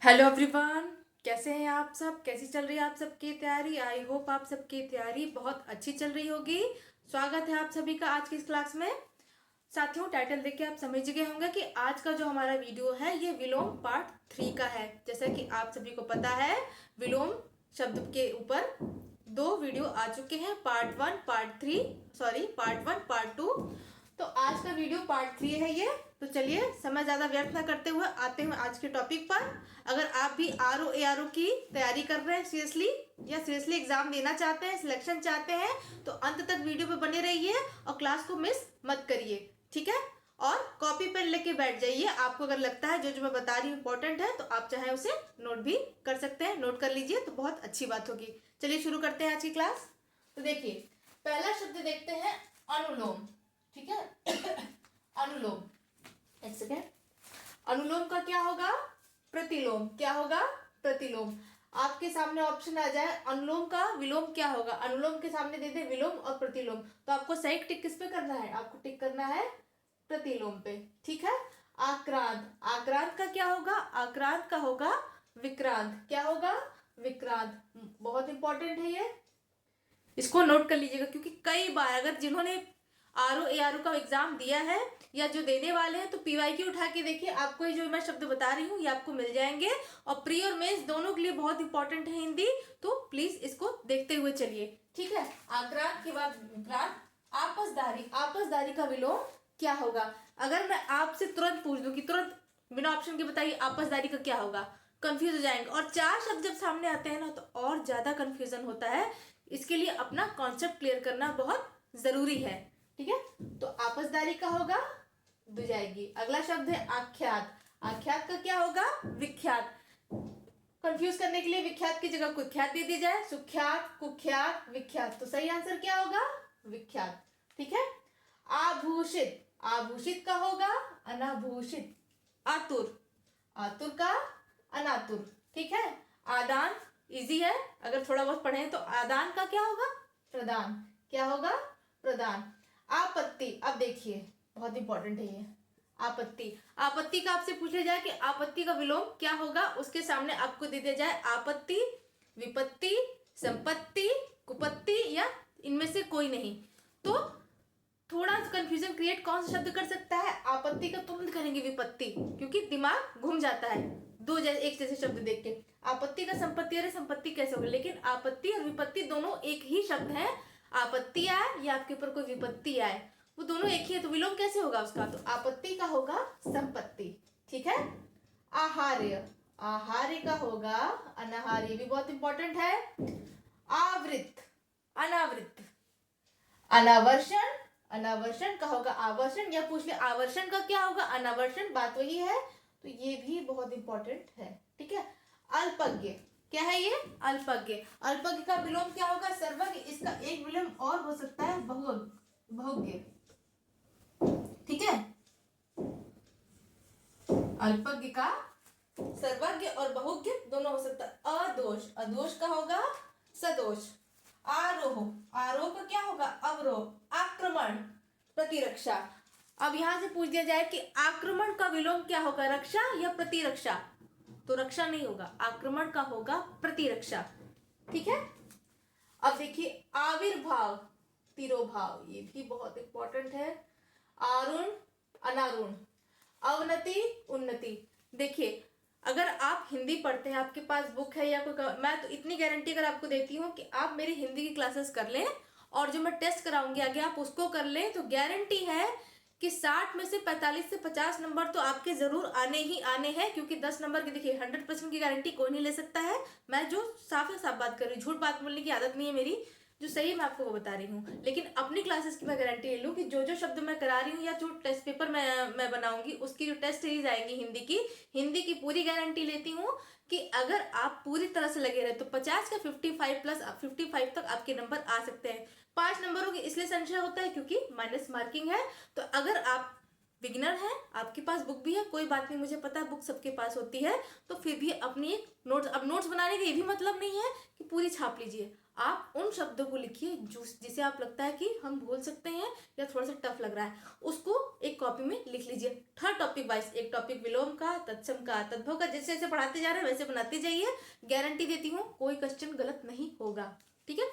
Hello everyone. कैसे हैं आप सब? कैसी चल रही है आप सबकी तैयारी? आई होप आप सबकी तैयारी बहुत अच्छी चल रही होगी। स्वागत है आप सभी का आज की इस क्लास में। साथियों, टाइटल देख के आप समझ गए होंगे कि आज का जो हमारा वीडियो है ये विलोम पार्ट 3 का है। जैसा कि आप सभी को पता है, विलोम शब्द के ऊपर 2 वीडियो आ चुके हैं, part 1 part 3, sorry part 1 part 2। तो आज का वीडियो पार्ट 3 है ये। तो चलिए समय ज़्यादा व्यर्थ ना करते हुए आते हैं आज के टॉपिक पर। अगर आप भी RO ARO की तैयारी कर रहे हैं सीरियसली, या सीरियसली एग्जाम देना चाहते हैं, सिलेक्शन चाहते हैं, तो अंत तक वीडियो पे बने रहिए और क्लास को मिस मत करिए, ठीक है? और कॉपी पेन लेके बैठ जाइए। आपको अगर लगता है जो जो मैं बता रही हूँ इंपॉर्टेंट है, तो आप चाहे उसे नोट भी कर सकते हैं। नोट कर लीजिए तो बहुत अच्छी बात होगी। चलिए शुरू करते हैं आज की क्लास। तो देखिए, पहला शब्द देखते हैं, अनुलोम। ठीक है अनुलोम, एक सेकेंड। अनुलोम का क्या होगा? प्रतिलोम। क्या होगा? प्रतिलोम। आपके सामने ऑप्शन आ जाए अनुलोम का विलोम क्या होगा, अनुलोम के सामने दे दे विलोम और प्रतिलोम, तो आपको सही टिक किस पे करना है? आपको टिक करना है प्रतिलोम पे, ठीक है? आक्रांत। आक्रांत का क्या होगा? आक्रांत का होगा विक्रांत। क्या होगा? विक्रांत। बहुत इंपॉर्टेंट है ये, इसको नोट कर लीजिएगा, क्योंकि कई बार अगर जिन्होंने RO ARO का एग्जाम दिया है या जो देने वाले हैं, तो PYQ उठा के देखिए, आपको ये जो मैं शब्द बता रही हूँ ये आपको मिल जाएंगे। और प्री और मेंस दोनों के लिए बहुत इंपॉर्टेंट है हिंदी, तो प्लीज इसको देखते हुए चलिए, ठीक है? आक्रांत के बाद विक्रांत। आपसदारी। आपसदारी का विलोम क्या होगा? अगर मैं आपसे तुरंत पूछ दूं कि तुरंत बिना ऑप्शन के बताइए आपसदारी का क्या होगा, कंफ्यूज हो जाएंगे। और 4 शब्द जब सामने आते हैं ना, तो और ज्यादा कंफ्यूजन होता है। इसके लिए अपना कॉन्सेप्ट क्लियर करना बहुत जरूरी है, ठीक है? तो आपसदारी का होगा दुजाएगी। अगला शब्द है आख्यात। आख्यात का क्या होगा? विख्यात। कंफ्यूज करने के लिए विख्यात की जगह कुख्यात दे दी जाए, सुख्यात, कुख्यात, विख्यात, तो सही आंसर क्या होगा? विख्यात, ठीक है? आभूषित। आभूषित का होगा अनाभूषित। आतुर। आतुर का अनातुर, ठीक है? आदान, इजी है, अगर थोड़ा बहुत पढ़े तो आदान का क्या होगा? प्रदान। क्या होगा? प्रदान। आपत्ति। अब देखिए, बहुत इंपॉर्टेंट है ये। आपत्ति। आपत्ति का आपसे पूछा जाए कि आपत्ति का विलोम क्या होगा, उसके सामने आपको दे दिया जाए आपत्ति, विपत्ति, संपत्ति, कुपत्ति, या इनमें से कोई नहीं, तो थोड़ा कंफ्यूजन क्रिएट कौन सा शब्द कर सकता है? आपत्ति का तुरंत करेंगे विपत्ति, क्योंकि दिमाग घूम जाता है दो जैसे एक जैसे शब्द देख के। आपत्ति का संपत्ति, अरे संपत्ति कैसे होगा? लेकिन आपत्ति और विपत्ति दोनों एक ही शब्द है। आपत्ति आए या आपके ऊपर कोई विपत्ति आए, वो दोनों एक ही है, तो विलोम कैसे होगा उसका? तो आपत्ति का होगा संपत्ति, ठीक है? आहार्य। आहार्य का होगा अनाहार्य, भी बहुत इंपॉर्टेंट है। आवृत। अनावृत। अनावर्षण। अनावर्षण का होगा आवर्षण, या पूछ ले आवर्षण का क्या होगा? अनावर्षण, बात वही है, तो ये भी बहुत इंपॉर्टेंट है, ठीक है? अल्पज्ञ। क्या है ये? अल्पज्ञ। अल्पज्ञ का विलोम क्या होगा? सर्वज्ञ। इसका एक विलोम और हो सकता है बहुज्ञ, ठीक है? अल्पज्ञ का सर्वज्ञ और बहुज्ञ दोनों हो सकता है। अदोष। अदोष का होगा सदोष। आरोह। आरोह का क्या होगा? अवरोह। आक्रमण, प्रतिरक्षा। अब यहां से पूछ दिया जाए कि आक्रमण का विलोम क्या होगा, रक्षा या प्रतिरक्षा? तो रक्षा नहीं होगा, आक्रमण का होगा प्रतिरक्षा, ठीक है? अब देखिए, आविर्भाव, तिरोभाव, ये भी बहुत इंपॉर्टेंट है। आरुण, अनारुण। अवनति, उन्नति। देखिए, अगर आप हिंदी पढ़ते हैं, आपके पास बुक है या कोई, मैं तो इतनी गारंटी अगर आपको देती हूँ कि आप मेरी हिंदी की क्लासेस कर लें और जो मैं टेस्ट कराऊंगी आगे आप उसको कर लें, तो गारंटी है कि 60 में से 45 से 50 नंबर तो आपके जरूर आने ही आने हैं। क्योंकि 10 नंबर की देखिए 100% की गारंटी कोई नहीं ले सकता है। मैं जो साफ साफ बात कर रही हूँ, झूठ बात बोलने की आदत नहीं है मेरी, जो सही मैं आपको वो बता रही हूँ। लेकिन अपनी क्लासेस की मैं गारंटी ले लूँ कि जो जो शब्द मैं करा रही हूँ या जो टेस्ट पेपर मैं बनाऊंगी, उसकी जो टेस्ट सीरीज आएगी हिंदी की पूरी गारंटी लेती हूँ कि अगर आप पूरी तरह से लगे रहे तो 50 का 55 प्लस 55 तक आपके नंबर आ सकते हैं। 5 नंबरों की इसलिए संशय होता है क्योंकि माइनस मार्किंग है। तो अगर आप बिगिनर हैं, आपके पास बुक भी है, कोई बात नहीं, मुझे पता है बुक सबके पास होती है, तो फिर भी अपनी एक नोट्स, अब नोट्स बनाने का ये भी मतलब नहीं है कि पूरी छाप लीजिए। आप उन शब्दों को लिखिए जिसे आप लगता है कि हम भूल सकते हैं या थोड़ा सा टफ लग रहा है, उसको एक कॉपी में लिख लीजिए, हर टॉपिक वाइज, एक टॉपिक विलोम का, तत्सम का, तद्भव का, जैसे जैसे पढ़ाते जा रहे हैं वैसे बनाते जाइए, गारंटी देती हूँ कोई क्वेश्चन गलत नहीं होगा। ठीक है।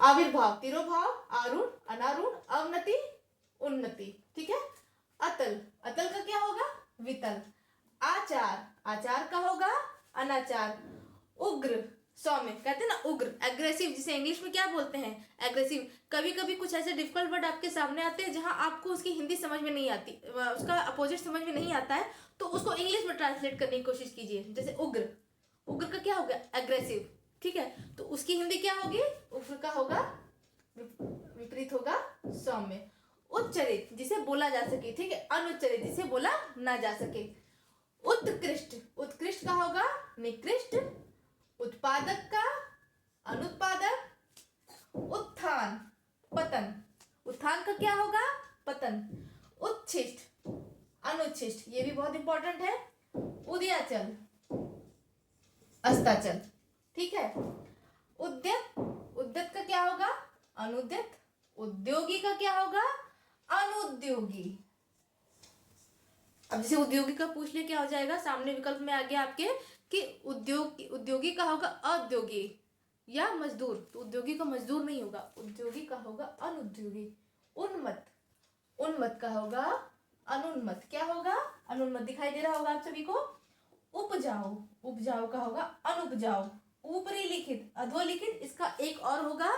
आविर्भाव, तिरोभाव, आरूढ़, अनारूढ़, अवनति, उन्नति। ठीक है। अतल, अतल का क्या होगा? वितल। आचार, आचार का होगा अनाचार। उग्र, सौम्य, कहते हैं ना उग्र, एग्रेसिव, जिसे इंग्लिश में क्या बोलते हैं? एग्रेसिव। कभी कभी कुछ ऐसे डिफिकल्ट वर्ड आपके सामने आते हैं जहां आपको उसकी हिंदी समझ में नहीं आती, उसका अपोजिट समझ में नहीं आता है, तो उसको इंग्लिश में ट्रांसलेट करने की कोशिश कीजिए। जैसे उग्र, उग्र का क्या होगा? एग्रेसिव। ठीक है, तो उसकी हिंदी क्या होगी? उग्र का होगा विपरीत होगा सौम्य। उच्चरित, जिसे बोला जा सके। ठीक है। अनुच्चरित, जिसे बोला ना जा सके। उत्कृष्ट, उत्कृष्ट का होगा निकृष्ट। उत्पादक का अनुत्पादक। उत्थान, पतन, उत्थान का क्या होगा? पतन। उच्छिष्ट, अनुच्छिष्ट, ये भी बहुत इंपॉर्टेंट है। उदयाचल, अस्ताचल। ठीक है। उद्यत, उद्यत का क्या होगा? अनुद्यत। उद्योगी का क्या होगा? अनुद्योगी। अब जैसे उद्योगी का पूछ ले क्या हो जाएगा? सामने विकल्प में आ गया आपके कि उद्योगी का होगा औद्योगी या मजदूर, तो उद्योगी का मजदूर नहीं होगा, उद्योगी का होगा अनुद्योगी। उन्मत्त, उन्मत्त का होगा अनुन्मत्त। क्या होगा? अनुन्मत्त। दिखाई दे रहा होगा आप सभी को। उपजाऊ, उपजाऊ का होगा अनुपजाऊ। ऊपरी लिखित, अधोलिखित, इसका एक और होगा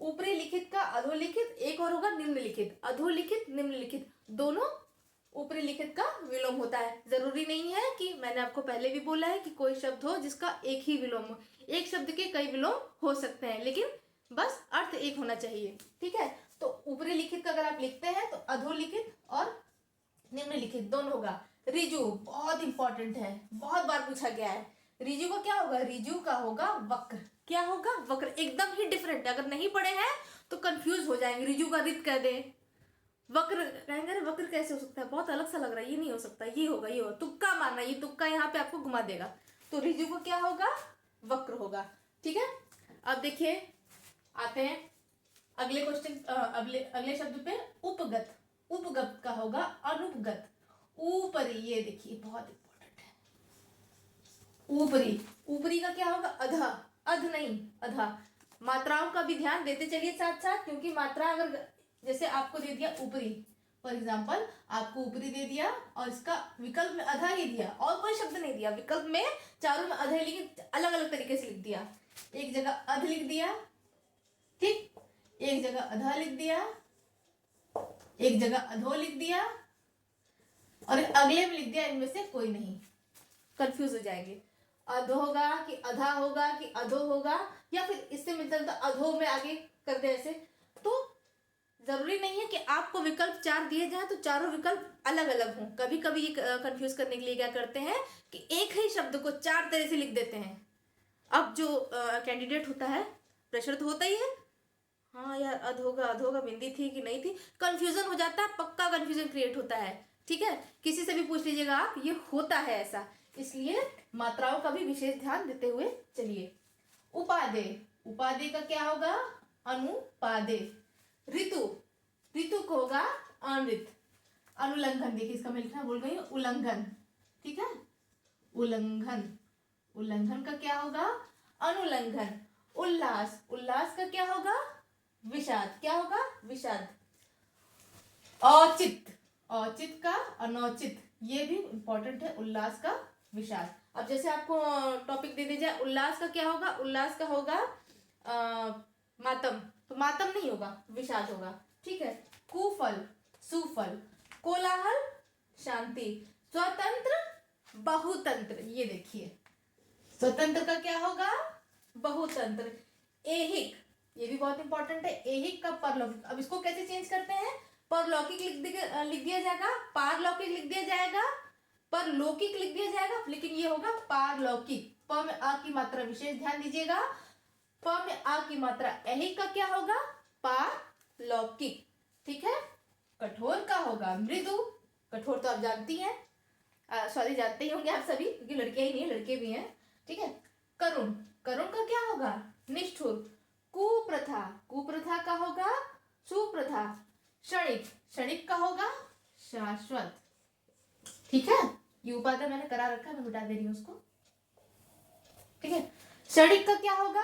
ऊपरी लिखित का अधोलिखित, एक और होगा निम्नलिखित। अधोलिखित निम्नलिखित दोनों ऊपरी लिखित का विलोम होता है। जरूरी नहीं है कि, मैंने आपको पहले भी बोला है कि कोई शब्द हो जिसका एक ही विलोम हो, एक शब्द के कई विलोम हो सकते हैं, लेकिन बस अर्थ एक होना चाहिए। ठीक है। तो ऊपरी लिखित का अगर आप लिखते हैं तो अधोलिखित और निम्नलिखित दोनों होगा। रिजु बहुत इंपॉर्टेंट है, बहुत बार पूछा गया है। रिजु का क्या होगा? रिजु का होगा वक्र। क्या होगा? वक्र। एकदम ही डिफरेंट है, अगर नहीं पढ़े हैं तो कंफ्यूज हो जाएंगे। रिजु का रित कह दे, वक्र कहेंगे अरे वक्र कैसे हो सकता है, बहुत अलग सा लग रहा है, ये नहीं हो सकता, ये होगा, ये होगा। तुक्का मारना, ये तुक्का यहाँ पे आपको घुमा देगा। तो रिजु को क्या होगा? वक्र होगा। ठीक है। अब देखिए, आते हैं अगले क्वेश्चन, अगले शब्द पे। उपगत, उपगत का होगा अनुपगत। ऊपरी, ये देखिए बहुत इंपॉर्टेंट है। ऊपरी, ऊपरी का क्या होगा? अधा, अध नहीं अधा। मात्राओं का भी ध्यान देते चलिए साथ साथ, क्योंकि मात्रा अगर जैसे आपको दे दिया ऊपरी, फॉर एग्जाम्पल आपको ऊपरी दे दिया और इसका विकल्प में अधा ही दिया और कोई शब्द नहीं दिया, विकल्प में चारों में अधा लिख, अलग अलग तरीके से लिख दिया। एक जगह अध लिख दिया, ठीक, एक जगह अधा लिख दिया, एक जगह अधो लिख दिया और अगले में लिख दिया इनमें से कोई नहीं, कंफ्यूज हो जाएंगे। अधो होगा कि अधा होगा कि अधो होगा, या फिर इससे मिलता जुलता अधो में आगे कर दे ऐसे। तो जरूरी नहीं है कि आपको विकल्प चार दिए जाए तो चारों विकल्प अलग अलग हों। कभी कभी ये कंफ्यूज करने के लिए क्या करते हैं कि एक ही शब्द को चार तरह से लिख देते हैं। अब जो कैंडिडेट होता है, प्रेशर तो होता ही है, हाँ यार अधोगा बिंदी थी कि नहीं थी, कंफ्यूजन हो जाता है, पक्का कंफ्यूजन क्रिएट होता है। ठीक है, किसी से भी पूछ लीजिएगा आप, ये होता है ऐसा, इसलिए मात्राओं का भी विशेष ध्यान देते हुए चलिए। उपादेय, उपादेय का क्या होगा? अनुपादेय। ऋतु, ऋतु को होगा अनृत। अनुल्लंघन, देखिए इसका मैं लिखना बोल गई हूँ, उल्लंघन। ठीक है, उल्लंघन, उल्लंघन का क्या होगा? अनुल्लंघन। उल्लास, उल्लास का क्या होगा? विषाद। क्या होगा? विषाद। औचित, औचित का अनौचित, ये भी इंपॉर्टेंट है, उल्लास का विषाद। अब जैसे आपको टॉपिक दे दिया जाए, उल्लास का क्या होगा? उल्लास का होगा मातम, तो मातम नहीं होगा, विषाद होगा। ठीक है। कुफल, सुफल। कोलाहल, शांति। स्वतंत्र, बहुतंत्र, ये देखिए स्वतंत्र का क्या होगा? बहुतंत्र। ऐहिक, ये भी बहुत इंपॉर्टेंट है, ऐहिक का परलौकिक। अब इसको कैसे चेंज करते हैं? परलौकिक लिख दिया जाएगा, पारलौकिक लिख दिया जाएगा, परलौकिक लिख दिया जाएगा, लेकिन ये होगा पारलौकिक। प में आ की मात्रा विशेष ध्यान दीजिएगा, प में आ की मात्रा। ऐहिक का क्या होगा? पारलौकिक। ठीक है। कठोर का होगा मृदु, कठोर तो आप जानती हैं, सॉरी जानते ही होंगे आप सभी, क्योंकि लड़कियां ही नहीं है लड़के भी हैं। ठीक है। करुण, करुण का क्या होगा? निष्ठुर। कुप्रथा, कुप्रथा का होगा सुप्रथा। क्षणिक, क्षणिक का होगा शाश्वत। ठीक है, ये उपाधि मैंने करा रखा है, मैं मिटा दे रही हूँ उसको। ठीक है, क्षणिक का क्या होगा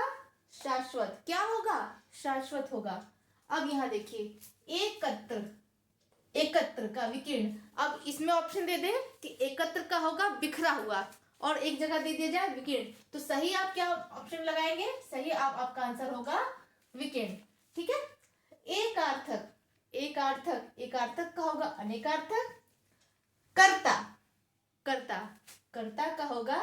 शाश्वत, क्या होगा शाश्वत होगा। अब यहाँ देखिए एकत्र, एकत्र का विकीर्ण, अब इसमें ऑप्शन दे दे कि एकत्र का होगा बिखरा हुआ और एक जगह दे दिया जाए विकीर्ण, तो सही आप क्या ऑप्शन लगाएंगे, सही आपका आंसर होगा विकीर्ण। ठीक है, एकार्थक, एकार्थक, एकार्थक का होगा अनेकार्थक। कर्ता, कर्ता, कर्ता का होगा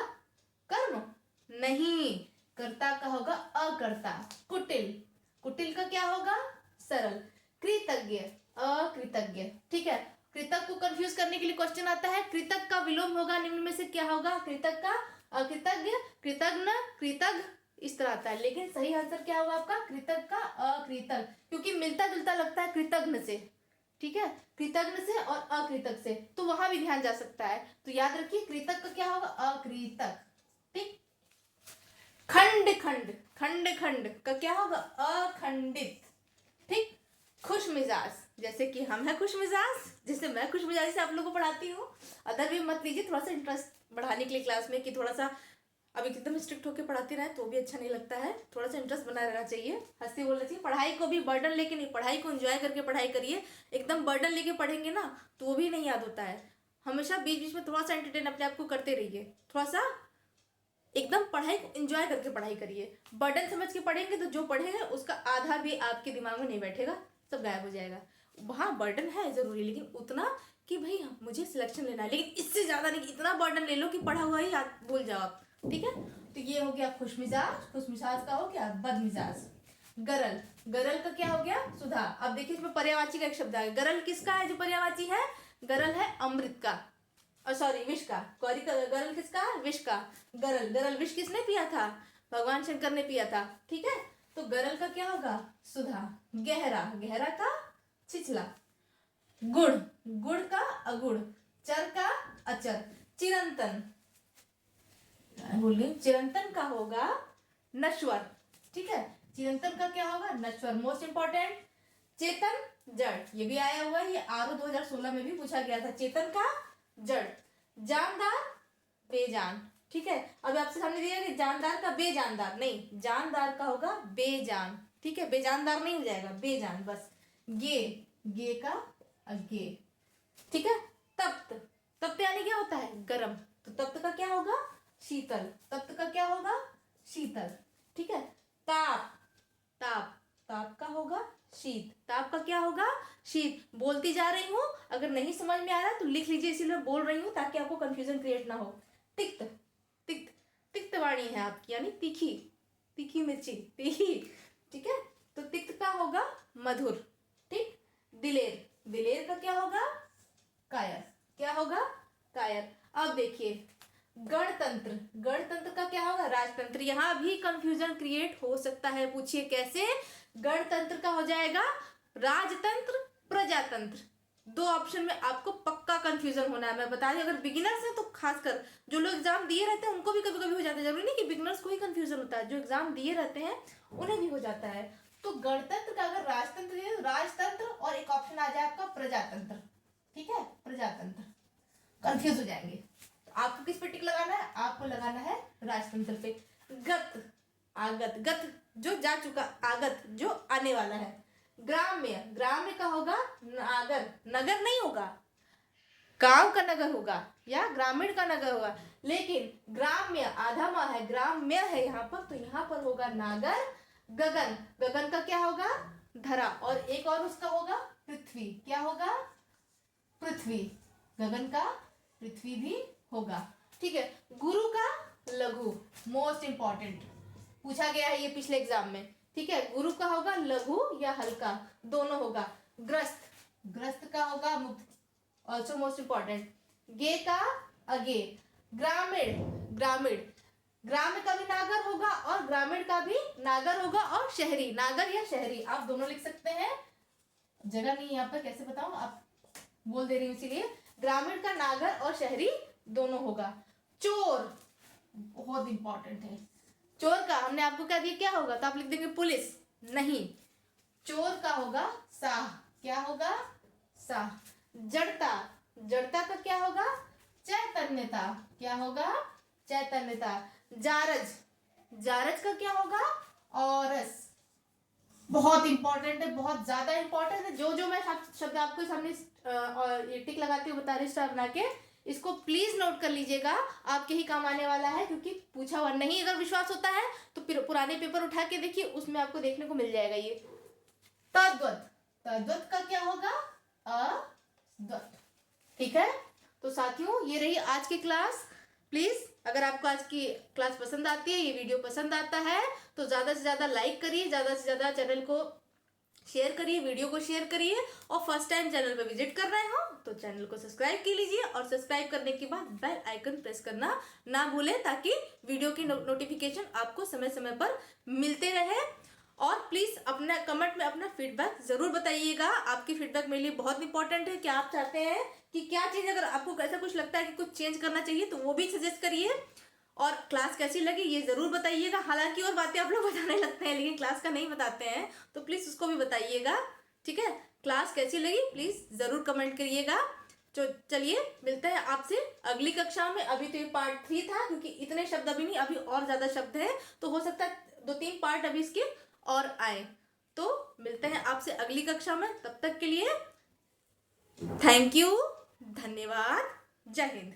कर्म नहीं, कर्ता का होगा अकर्ता। कुटिल, कुटिल का क्या होगा सरल। कृतज्ञ, अकृतज्ञ। ठीक है, कृतज्ञ को कंफ्यूज करने के लिए क्वेश्चन आता है, कृतज्ञ का विलोम होगा निम्न में से क्या होगा, कृतज्ञ का अकृतज्ञ, कृतज्ञ, कृतज्ञ, इस तरह आता है। लेकिन सही आंसर क्या होगा आपका कृतज्ञ का अकृतज्ञ, क्योंकि मिलता जुलता लगता है कृतज्ञ से। ठीक है, कृतज्ञ से और अकृतज्ञ से, तो वहां भी ध्यान जा सकता है, तो याद रखिए कृतज्ञ का क्या होगा अकृतज्ञ। ठीक, खंड खंड, खंड खंड का क्या होगा अखंडित। ठीक, खुश मिजाज, जैसे कि हम हैं खुश मिजाज, जैसे मैं खुश मिजाज से आप लोगों को पढ़ाती हूँ। अदर भी मत लीजिए, थोड़ा सा इंटरेस्ट बढ़ाने के लिए क्लास में, कि थोड़ा सा अब एकदम स्ट्रिक्ट होकर पढ़ाते रहे तो भी अच्छा नहीं लगता है, थोड़ा सा इंटरेस्ट बना रहना चाहिए, हंसी बोलना चाहिए। पढ़ाई को भी बर्डन लेके नहीं, पढ़ाई को एंजॉय करके पढ़ाई करिए। एकदम बर्डन लेके पढ़ेंगे ना तो वो भी नहीं याद होता है। हमेशा बीच बीच में थोड़ा सा एंटरटेन अपने आप को करते रहिए, थोड़ा सा एकदम पढ़ाई को एंजॉय करके पढ़ाई करिए। बर्डन समझ के पढ़ेंगे तो जो पढ़ेगा उसका आधा भी आपके दिमाग में नहीं बैठेगा, सब गायब हो जाएगा। वहाँ बर्डन है जरूरी, लेकिन उतना कि भाई मुझे सिलेक्शन लेना है, लेकिन इससे ज्यादा नहीं, इतना बर्डन ले लो कि पढ़ा हुआ ही याद भूल जाओ आप। ठीक है, तो ये हो गया खुश मिजाज, खुश मिजाज का हो गया बद मिजाज। गरल, गरल का क्या हो गया सुधा। अब देखिए इसमें पर्यायवाची का एक शब्द है, गरल किसका है जो पर्यायवाची है, गरल है अमृत का, और सॉरी विष का, गौरी का गरल किसका विष का। गरल, गरल विष किसने पिया था, भगवान शंकर ने पिया था। ठीक है, तो गरल का क्या होगा सुधा। गहरा, गहरा का छिछला। गुड़, गुड़ का अगुड़। चर का अचर। चिरंतन, बोल गई, चिरंतन का होगा नश्वर। ठीक है, चिरंतन का क्या होगा नश्वर, मोस्ट इंपॉर्टेंट। चेतन, जड़, ये भी आया हुआ है, ये आरओ 2016 में भी पूछा गया था, चेतन का जड़। जानदार, बेजान। ठीक है, अब आपसे सामने दिया कि जानदार का बेजानदार, नहीं जानदार का होगा बेजान। ठीक है, बेजानदार नहीं हो जाएगा, बेजान बस। गे, गे का अगे। ठीक है, तप्त, तप्त यानी क्या होता है गरम, तो तप्त का क्या होगा शीतल, तप्त का क्या होगा शीतल। ठीक है, ताप, ताप, ताप का होगा शीत, ताप का क्या होगा शीत। बोलती जा रही हूँ, अगर नहीं समझ में आ रहा तो लिख लीजिए, इसीलिए बोल रही हूँ ताकि आपको कंफ्यूजन क्रिएट ना हो। तिक्त, तिक्त, तिक्त वाणी है आपकी, यानी तीखी, तीखी मिर्ची, तीखी। ठीक है, तो तिक्त का होगा मधुर। ठीक, दिलेर, दिलेर का क्या होगा कायर, क्या होगा कायर। अब देखिए गणतंत्र, गणतंत्र का क्या होगा राजतंत्र। यहां भी कंफ्यूजन क्रिएट हो सकता है, पूछिए कैसे। गणतंत्र का हो जाएगा राजतंत्र, प्रजातंत्र। दो ऑप्शन में आपको पक्का कंफ्यूजन होना है, मैं बता रही हूँ। अगर बिगिनर्स हैं तो खासकर, जो लोग एग्जाम दिए रहते हैं उनको भी कभी कभी हो जाता है, जरूरी नहीं कि बिगिनर्स को ही कंफ्यूजन होता है, जो एग्जाम दिए रहते हैं उन्हें भी हो जाता है। तो गणतंत्र का अगर राजतंत्र दिए तो राजतंत्र, और एक ऑप्शन आ जाए आपका प्रजातंत्र। ठीक है, प्रजातंत्र, कंफ्यूज हो जाएंगे। आपको किस पे टिक लगाना है, आपको लगाना है राजतंत्र पे। गत, आगत, गत जो जा चुका, आगत जो आने वाला है। ग्राम्य, ग्राम्य का होगा नागर, नगर नहीं होगा, गांव का नगर होगा या ग्रामीण का नगर होगा, लेकिन ग्राम्य आधा माह है, ग्राम्य है यहाँ पर, तो यहाँ पर होगा नागर। गगन, गगन का क्या होगा धरा, और एक और उसका होगा पृथ्वी, क्या होगा पृथ्वी, गगन का पृथ्वी भी होगा। ठीक है, गुरु का लघु, मोस्ट इंपॉर्टेंट पूछा गया है ये पिछले एग्जाम में। ठीक है, गुरु का होगा लघु या हल्का, दोनों होगा। ग्रस्त, ग्रस्त का होगा मुक्त, ऑल्सो मोस्ट इंपॉर्टेंट। गे का अगे। ग्रामीण, ग्रामीण, ग्राम का भी नागर होगा और ग्रामीण का भी नागर होगा, और शहरी, नागर या शहरी आप दोनों लिख सकते हैं, जगह नहीं यहाँ पर कैसे बताऊं, आप बोल दे रही हूँ इसीलिए। ग्रामीण का नागर और शहरी दोनों होगा। चोर बहुत इंपॉर्टेंट है, चोर का हमने आपको क्या दिया क्या होगा, तो आप लिख देंगे पुलिस, नहीं, चोर का होगा साह, क्या होगा? सा। जड़ता, जड़ता का क्या होगा? चैतन्यता। क्या होगा? चैतन्यता। जारज, जारज का क्या होगा? औरस। बहुत इंपॉर्टेंट है, बहुत ज्यादा इंपॉर्टेंट है। जो जो मैं शब्द आपको सामने और ये टिक लगाती हूँ, बता रही स्टार बना के, इसको प्लीज नोट कर लीजिएगा, आपके ही काम आने वाला है, क्योंकि पूछा हुआ नहीं अगर विश्वास होता है तो फिर पुराने पेपर उठा के देखिए, उसमें आपको देखने को मिल जाएगा ये। तद्वत, तद्वत का क्या होगा? अद्वत। ठीक है, तो साथियों ये रही आज की क्लास। प्लीज अगर आपको आज की क्लास पसंद आती है, ये वीडियो पसंद आता है, तो ज्यादा से ज्यादा लाइक करिए, ज्यादा से ज्यादा चैनल को शेयर करिए, वीडियो को शेयर करिए, और फर्स्ट टाइम चैनल पे विजिट कर रहे हो तो चैनल को सब्सक्राइब कर लीजिए, और सब्सक्राइब करने के बाद बेल आइकन प्रेस करना ना भूलें, ताकि वीडियो की नोटिफिकेशन आपको समय समय पर मिलते रहे। और प्लीज अपना कमेंट में अपना फीडबैक जरूर बताइएगा, आपकी फीडबैक मेरे लिए बहुत इंपॉर्टेंट है। क्या आप चाहते हैं कि क्या चीज, अगर आपको ऐसा कुछ लगता है कि कुछ चेंज करना चाहिए तो वो भी सजेस्ट करिए, और क्लास कैसी लगी ये जरूर बताइएगा। हालांकि और बातें आप लोग बताने लगते हैं लेकिन क्लास का नहीं बताते हैं, तो प्लीज उसको भी बताइएगा। ठीक है, क्लास कैसी लगी प्लीज जरूर कमेंट करिएगा। तो चलिए मिलते हैं आपसे अगली कक्षा में। अभी तो ये पार्ट 3 था, क्योंकि इतने शब्द अभी नहीं, अभी और ज्यादा शब्द है, तो हो सकता है 2-3 पार्ट अभी इसके और आए। तो मिलते हैं आपसे अगली कक्षा में, तब तक के लिए थैंक यू, धन्यवाद, जय हिंद।